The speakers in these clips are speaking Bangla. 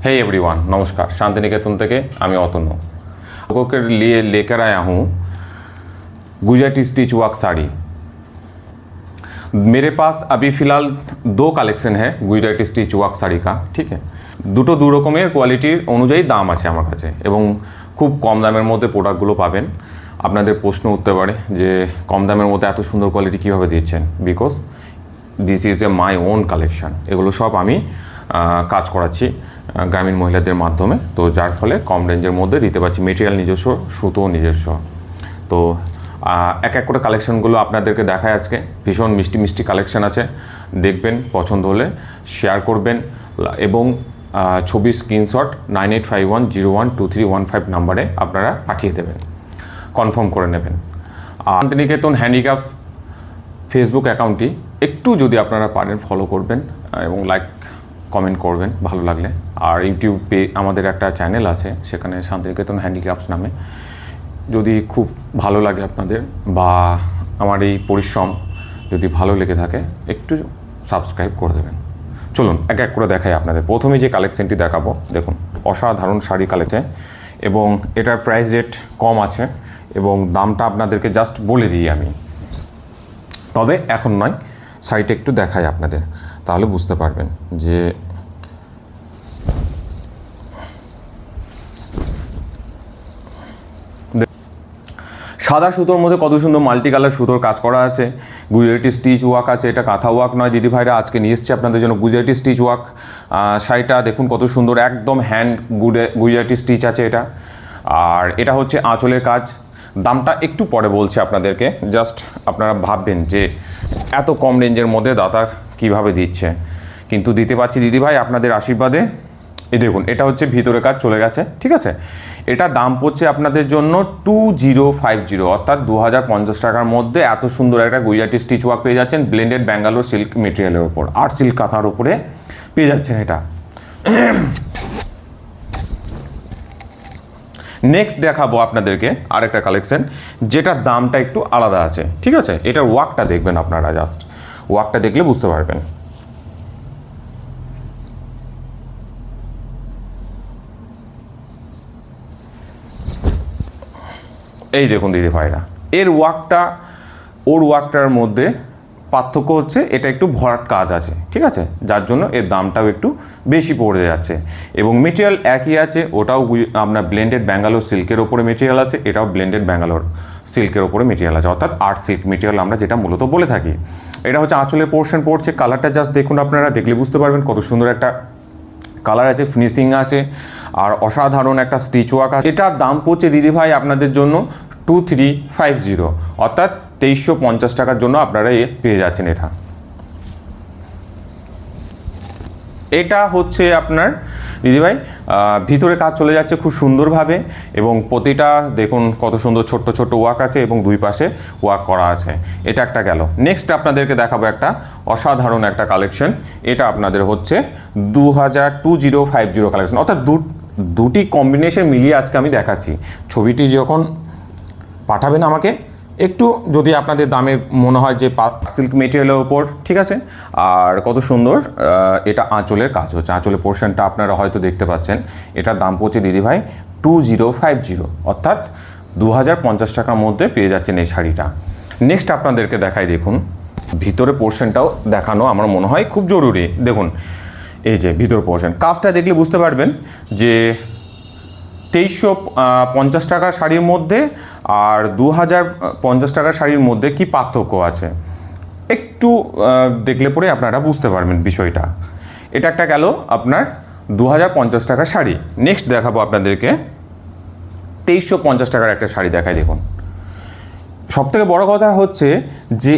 हे एवरीवन, नमस्कार। शांति निकेतन থেকে আমি অতনু लोगों के लिए लेकर आया हूँ गुजराती स्टिच वर्क साड़ी। मेरे पास अभी फ़िलहाल 2 কালেকশন है गुजराती स्टिच वर्क साड़ी का। ठीक है, দুটো দু রকমের কোয়ালিটির অনুযায়ী দাম আছে আমার কাছে এবং খুব কম দামের মধ্যে প্রোডাক্টগুলো পাবেন। আপনাদের প্রশ্ন উঠতে পারে যে কম দামের মধ্যে এত সুন্দর কোয়ালিটি কীভাবে দিচ্ছেন। Because this is a my own collection. এগুলো সব আমি কাজ করাচ্ছি গ্রামীণ মহিলাদের মাধ্যমে, তো যার ফলে কম রেঞ্জের মধ্যে দিতে পারছি। মেটেরিয়াল নিজস্ব, সুতো নিজস্ব। তো এক এক করে কালেকশনগুলো আপনাদেরকে দেখায় আজকে। ভীষণ মিষ্টি মিষ্টি কালেকশন আছে, দেখবেন, পছন্দ হলে শেয়ার করবেন এবং ছবি স্ক্রিনশট 9851012315 নাম্বারে আপনারা পাঠিয়ে দেবেন, কনফার্ম করে নেবেন। শান্তিনিকেতন হ্যান্ডিক্রাফট ফেসবুক অ্যাকাউন্টটি একটু যদি আপনারা পারেন ফলো করবেন এবং লাইক কমেন্ট করবেন ভালো লাগলে। আর ইউটিউবে আমাদের একটা চ্যানেল আছে, সেখানে শান্তিনিকেতন হ্যান্ডিক্রাফটস নামে। যদি খুব ভালো লাগে আপনাদের বা আমার এই পরিশ্রম যদি ভালো লেগে থাকে একটু সাবস্ক্রাইব করে দেবেন। চলুন এক এক করে দেখাই আপনাদের। প্রথমে যে কালেকশনটি দেখাবো, দেখুন অসাধারণ শাড়ি কালেকশন এবং এটার প্রাইস রেট কম আছে এবং দামটা আপনাদেরকে জাস্ট বলে দিই আমি, তবে এখন নয়, শাড়িটা একটু দেখাই আপনাদের, তাহলে বুঝতে পারবেন যে সাদা সুতোর মধ্যে কত সুন্দর মাল্টি কালার সুতোর কাজ করা আছে। গুজরাটি স্টিচ ওয়ার্ক আছে, এটা কাঁথা ওয়ার্ক নয় দিদি ভাইরা। আজকে নিয়ে এসেছি আপনাদের জন্য গুজরাটি স্টিচ ওয়ার্ক। শাড়িটা দেখুন কত সুন্দর, একদম হ্যান্ড গুজরাটি স্টিচ আছে এটা। আর এটা হচ্ছে আঁচলের কাজ। দামটা একটু পরে বলছি আপনাদেরকে, জাস্ট আপনারা ভাববেন যে এত কম রেঞ্জের মধ্যে দাদা কীভাবে দিচ্ছে, কিন্তু দিতে পারছি দিদি ভাই আপনাদের আশীর্বাদে। এই দেখুন, এটা হচ্ছে ভিতরে কাজ চলে গেছে। ঠিক আছে, এটা দাম পড়ছে আপনাদের জন্য 2050, অর্থাৎ 2050 টাকার মধ্যে এত সুন্দর একটা গুজরাটি স্টিচ ওয়ার্ক পেয়ে যাচ্ছেন ব্লেন্ডেড ব্যাঙ্গালোর সিল্ক মেটেরিয়ালের ওপর, আর সিল্ক কাঁথার ওপরে পেয়ে যাচ্ছেন এটা। নেক্সট দেখাবো আপনাদেরকে আরেকটা কালেকশন, যেটার দামটা একটু আলাদা আছে। ঠিক আছে, এটার ওয়ার্কটা দেখবেন আপনারা, জাস্ট ওয়ার্কটা দেখলে বুঝতে পারবেন। এই দেখুন দিদি ভাইরা, এর ওয়ার্কটা ওর ওয়ার্কটার মধ্যে পার্থক্য হচ্ছে এটা একটু ভরাট কাজ আছে। ঠিক আছে, যার জন্য এর দামটাও একটু বেশি পড়ে যাচ্ছে এবং মেটেরিয়াল একই আছে। ওটাও আপনার ব্লেন্ডেড ব্যাঙ্গালোর সিল্কের ওপরে মেটেরিয়াল আছে, এটাও ব্লেন্ডেড ব্যাঙ্গালোর সিল্কের ওপরে মেটেরিয়াল আছে, অর্থাৎ আর্ট সিল্ক মেটেরিয়াল আমরা যেটা মূলত বলে থাকি। এটা হচ্ছে আঁচলের পোর্শন পড়ছে। কালারটা জাস্ট দেখুন, আপনারা দেখলে বুঝতে পারবেন কত সুন্দর একটা কালার আছে, ফিনিশিং আছে, আর অসাধারণ একটা স্টিচ ওয়ার্ক আছে। এটার দাম পড়ছে দিদি ভাই আপনাদের জন্য 2350, অর্থাৎ 2350 টাকার জন্য আপনারা পেয়ে যাচ্ছেন এটা। এটা হচ্ছে আপনার দিদিভাই ভিতরে কাজ চলে যাচ্ছে খুব সুন্দরভাবে এবং প্রতিটা দেখুন কত সুন্দর ছোট্ট ছোট্ট ওয়ার্ক আছে এবং দুই পাশে ওয়ার্ক করা আছে। এটা একটা গেল। নেক্সট আপনাদেরকে দেখাবো একটা অসাধারণ একটা কালেকশন। এটা আপনাদের হচ্ছে 2050 কালেকশন, অর্থাৎ দুটি কম্বিনেশন মিলিয়ে আজকে আমি দেখাচ্ছি। ছবিটি যখন পাঠাবেন আমাকে, একটু যদি আপনাদের দামে মনে হয় যে সিল্ক মেটেরিয়ালের ওপর, ঠিক আছে। আর কত সুন্দর এটা আঁচলের কাজ হচ্ছে, আঁচলের পোর্শনটা আপনারা হয়তো দেখতে পাচ্ছেন। এটার দাম পড়ছে দিদিভাই 2050, অর্থাৎ 2050 টাকার মধ্যে পেয়ে যাচ্ছেন এই শাড়িটা। নেক্সট আপনাদেরকে দেখাই, দেখুন ভিতরে পোর্শনটাও দেখানো আমার মনে হয় খুব জরুরি। দেখুন এই যে ভিতর পোর্শন, কাজটা দেখলে বুঝতে পারবেন যে 2350 টাকার শাড়ির মধ্যে আর 2050 টাকার শাড়ির মধ্যে কি পার্থক্য আছে একটু দেখলে পরে আপনারা বুঝতে পারবেন বিষয়টা। এটা একটা গেল আপনার 2050 টাকার শাড়ি। নেক্সট দেখাবো আপনাদেরকে 2350 টাকার একটা শাড়ি দেখাই। দেখুন সবথেকে বড় কথা হচ্ছে যে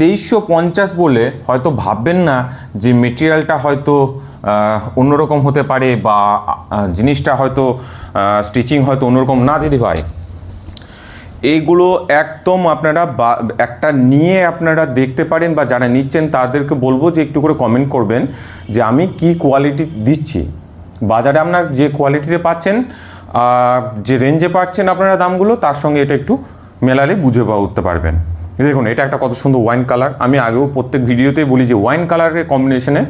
2350 বলে হয়তো ভাববেন না যে মেটেরিয়ালটা হয়তো অন্যরকম হতে পারে বা জিনিসটা হয়তো স্টিচিং হয়তো অন্যরকম না দিদি ভাই। এইগুলো একদম আপনারা একটা নিয়ে আপনারা দেখতে পারেন, বা যারা নিচ্ছেন তাদেরকে বলবো যে একটু করে কমেন্ট করবেন যে আমি কি কোয়ালিটি দিচ্ছি। বাজারে আপনার যে কোয়ালিটিতে পাচ্ছেন, যে রেঞ্জে পাচ্ছেন আপনারা দামগুলো, তার সঙ্গে এটা একটু মেলালে বুঝে উঠতে পারবেন। দেখুন এটা একটা কত সুন্দর ওয়াইন কালার। আমি আগেও প্রত্যেক ভিডিওতেই বলি যে ওয়াইন কালারের কম্বিনেশনে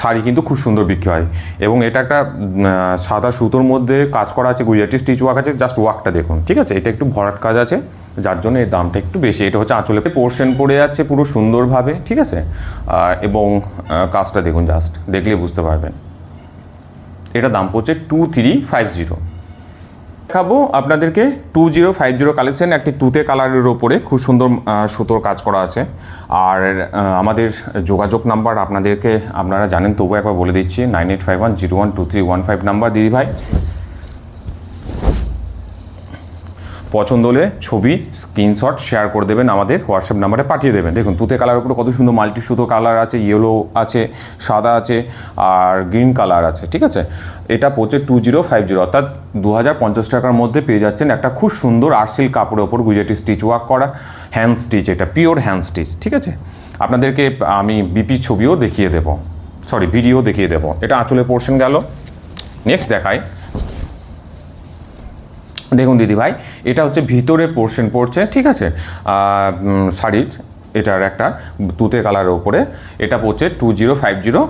শাড়ি কিন্তু খুব সুন্দর বিক্রি হয়। এবং এটা একটা সাদা সুতোর মধ্যে কাজ করা আছে, গুজরাটি স্টিচ ওয়ার্ক আছে, জাস্ট ওয়ার্কটা দেখুন, ঠিক আছে। এটা একটু ভরাট কাজ আছে, যার জন্য এর দামটা একটু বেশি। এটা হচ্ছে আঁচলে পোর্শন পড়ে যাচ্ছে পুরো সুন্দরভাবে, ঠিক আছে। এবং কাজটা দেখুন, জাস্ট দেখলে বুঝতে পারবেন। এটা দাম পড়ছে 2350। দেখাবো আপনাদেরকে 2050 কালেকশন, একটি তুতে কালারের ওপরে খুব সুন্দর সুতোর কাজ করা আছে। আর আমাদের যোগাযোগ নাম্বার আপনারা জানেন, তবুও একবার বলে দিচ্ছি, 9851012315 নাম্বার। দিদিভাই পছন্দ হলে ছবি স্ক্রিনশট শেয়ার করে দেবেন, আমাদের হোয়াটসঅ্যাপ নাম্বারে পাঠিয়ে দেবেন। দেখুন তুতে কালারের উপরে কত সুন্দর মাল্টি সুতো কালার আছে, ইয়েলো আছে, সাদা আছে, আর গ্রিন কালার আছে, ঠিক আছে। এটা পড়ছে 2050, অর্থাৎ 2050 টাকার মধ্যে পেয়ে যাচ্ছেন একটা খুব সুন্দর আর্সিল কাপড়ের ওপর গুজরাটি স্টিচ ওয়ার্ক করা হ্যান্ড স্টিচ। এটা পিওর হ্যান্ড স্টিচ, ঠিক আছে। আপনাদেরকে আমি বিপি ছবিও দেখিয়ে দেবো, ভিডিও দেখিয়ে দেবো। এটা আঁচলের পোর্শন গেল। নেক্সট দেখাই, দেখুন দিদিভাই, এটা হচ্ছে ভিতরে পোর্শন পড়ছে, ঠিক আছে, শাড়ির। এটার একটা তুতে কালারের ওপরে, এটা পড়ছে 2050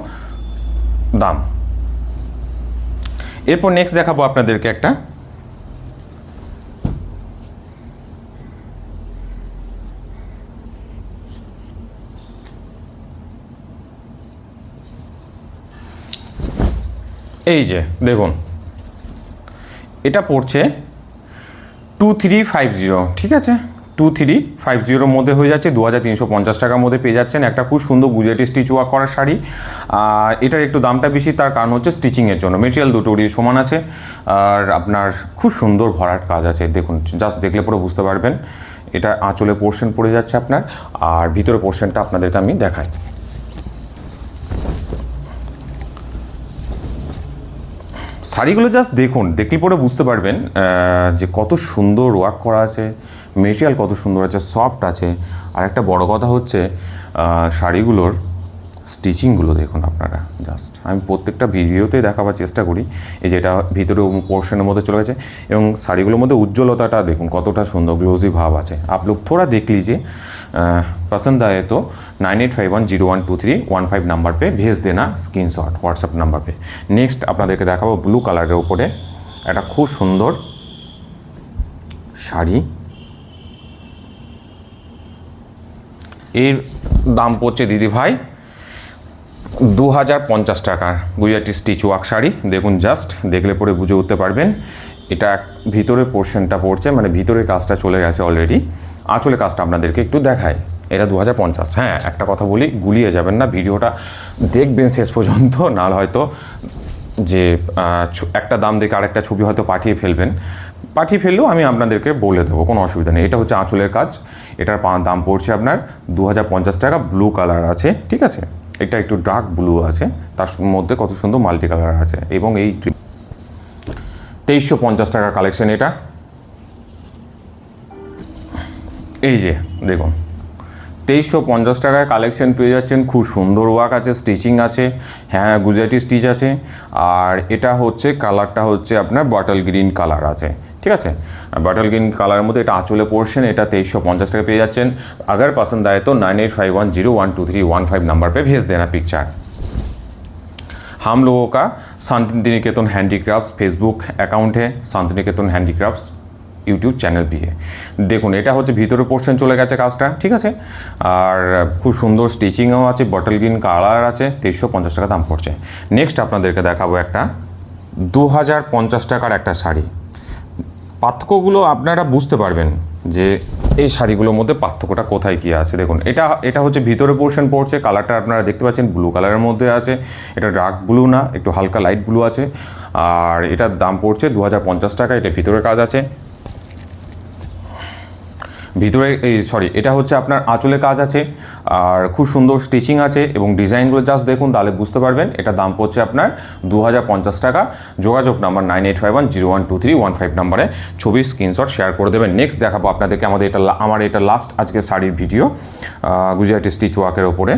দাম। এরপর নেক্সট দেখাবো আপনাদেরকে একটা, এই যে দেখুন, এটা পড়ছে 2350, ঠিক আছে। 2350 মধ্যে হয়ে যাচ্ছে, 2350 টাকার মধ্যে পেয়ে যাচ্ছেন একটা খুব সুন্দর গুজরাটি স্টিচ ওয়ার্ক করা শাড়ি। এটার একটু দামটা বেশি, তার কারণ হচ্ছে স্টিচিংয়ের জন্য। মেটেরিয়াল দুটোরই সমান আছে, আর আপনার খুব সুন্দর ভরাট কাজ আছে। দেখুন, জাস্ট দেখলে পরে বুঝতে পারবেন। এটা আঁচলে পোর্শন পড়ে যাচ্ছে আপনার, আর ভিতরে পোর্শনটা আপনাদেরকে আমি দেখাই। শাড়িগুলো জাস্ট দেখুন, দেখলে পরে বুঝতে পারবেন যে কত সুন্দর ওয়ার্ক করা আছে, মেটেরিয়াল কত সুন্দর আছে, সফট আছে। আর একটা বড় কথা হচ্ছে শাড়িগুলোর স্টিচিংগুলো দেখুন আপনারা, জাস্ট আমি প্রত্যেকটা ভিডিওতেই দেখাবার চেষ্টা করি। এই যে এটা ভিতরে পোর্শনের মধ্যে চলে গেছে, এবং শাড়িগুলোর মধ্যে উজ্জ্বলতাটা দেখুন কতটা সুন্দর, গ্লোজি ভাব আছে। आप लोग थोड़ा देख लीजिए, पसंद आए तो 9851012315 নাম্বার पे भेज देना স্ক্রিনশট হোয়াটসঅ্যাপ নাম্বার पे। নেক্সট আপনাদেরকে দেখাবো ব্লু কালারের উপরে একটা খুব সুন্দর শাড়ি। এর দাম পড়ছে দিদিভাই 2050 টাকার গুজরাটি স্টিচ ওয়ার্ক শাড়ি। দেখুন, জাস্ট দেখলে পরে বুঝে উঠতে পারবেন। এটা ভিতরের পোর্শনটা পড়ছে, মানে ভিতরের কাজটা চলে গেছে অলরেডি। আঁচলের কাজটা আপনাদেরকে একটু দেখাই। এটা 2050। হ্যাঁ, একটা কথা বলি, গুলিয়ে যাবেন না, ভিডিওটা দেখবেন শেষ পর্যন্ত, নাহলে হয়তো যে একটা দাম দেখে আরেকটা ছবি হয়তো পাঠিয়ে ফেললেও আমি আপনাদেরকে বলে দেবো, কোনো অসুবিধা নেই। এটা হচ্ছে আঁচলের কাজ। এটার দাম পড়ছে আপনার 2050 টাকা। ব্লু কালার আছে, ঠিক আছে। এটা একটু ডার্ক ব্লু আছে, তার মধ্যে কত সুন্দর মাল্টি কালার আছে। এবং এই 2350 টাকার কালেকশন এটা। এই যে দেখুন, 2350 টাকার কালেকশন পেয়ে যাচ্ছেন। খুব সুন্দর ওয়ার্ক আছে, স্টিচিং আছে, হ্যাঁ গুজরাটি স্টিচ আছে। আর এটা হচ্ছে কালারটা হচ্ছে আপনার বটল গ্রিন কালার আছে, ঠিক আছে। बटल ग्रीन কালারের মধ্যে এটা আঁচলে পোর্শন। এটা 2350 টাকা পেয়ে যাচ্ছেন। अगर पसंद आए तो 9851012315 नंबर पे भेज देना पिक्चर। हम लोगों का शांतिनिकेतन हैंडीक्राफ्ट्स फेसबुक अकाउंट है, शांतिनिकेतन हैंडीक्राफ्ट्स ইউটিউব চ্যানেল দিয়ে। দেখুন, এটা হচ্ছে ভিতরে পোর্শন চলে গেছে কাজটা, ঠিক আছে। আর খুব সুন্দর স্টিচিংও আছে, বটল গ্রিন কালার আছে, 2350 টাকা দাম পড়ছে। নেক্সট আপনাদেরকে দেখাবো একটা 2050 টাকার একটা শাড়ি। পার্থক্যগুলো আপনারা বুঝতে পারবেন যে এই শাড়িগুলোর মধ্যে পার্থক্যটা কোথায় কী আছে। দেখুন, এটা হচ্ছে ভিতরে পোর্শন পড়ছে, কালারটা আপনারা দেখতে পাচ্ছেন ব্লু কালারের মধ্যে আছে। এটা ডার্ক ব্লু না, একটু হালকা লাইট ব্লু আছে। আর এটার দাম পড়ছে 2050 টাকা। এটা ভিতরে কাজ আছে, ভিতরে এটা হচ্ছে আপনার আঁচলে কাজ আছে, আর খুব সুন্দর স্টিচিং আছে, এবং ডিজাইনগুলো জাস্ট দেখুন, তাহলে বুঝতে পারবেন। এটা দাম পড়ছে আপনার 2050 টাকা। যোগাযোগ নাম্বার 9851012315 নাম্বারে ছবি স্ক্রিনশট শেয়ার করে দেবেন। নেক্সট দেখাবো আপনাদেরকে আমার এটা লাস্ট আজকে শাড়ির ভিডিও, গুজরাটি স্টিচ ওয়ার্কের ওপরে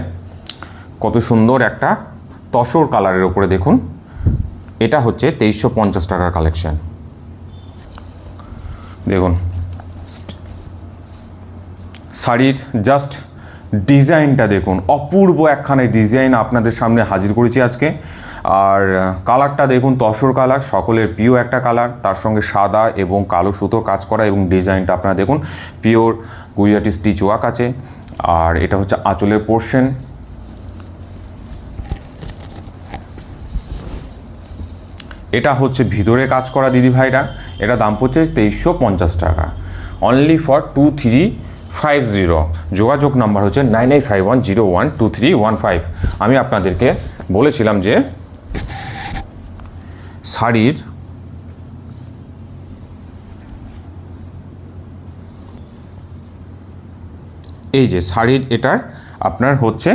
কত সুন্দর একটা তসর কালারের ওপরে দেখুন। এটা হচ্ছে 2350 টাকার কালেকশন। দেখুন, শাড়ির জাস্ট ডিজাইনটা দেখুন, অপূর্ব একখানে ডিজাইন আপনাদের সামনে হাজির করেছি আজকে। আর কালারটা দেখুন, তসর কালার, সকলের প্রিয় একটা কালার, তার সঙ্গে সাদা এবং কালো সুতোর কাজ করা, এবং ডিজাইনটা আপনারা দেখুন পিওর গুজরাটি স্টিচ ওয়ার্ক আছে। আর এটা হচ্ছে আঁচলের পোর্শন। এটা হচ্ছে ভিতরে কাজ করা দিদিভাইরা, এটা দাম পড়ছে 2350 টাকা, অনলি ফর 2350। যোগাযোগ নাম্বার হচ্ছে 9851012315। আমি আপনাদেরকে বলেছিলাম যে শাড়ির এই যে শাড়ির এটার আপনার হচ্ছে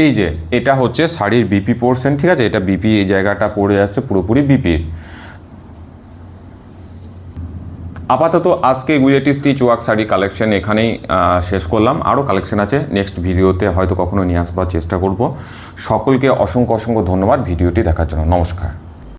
এই যে এটা হচ্ছে শাড়ির বিপি পোর্শন, ঠিক আছে, এটা বিপি, এই জায়গাটা পড়ে যাচ্ছে পুরোপুরি বিপির। আপাতত আজকে Gujarati stitch work sari collection এখানেই শেষ করলাম। আরও কালেকশন আছে, নেক্সট ভিডিওতে হয়তো কখনো নিয়ে আসবার চেষ্টা করব। সকলকে অসংখ্য অসংখ্য ধন্যবাদ ভিডিওটি দেখার জন্য। নমস্কার।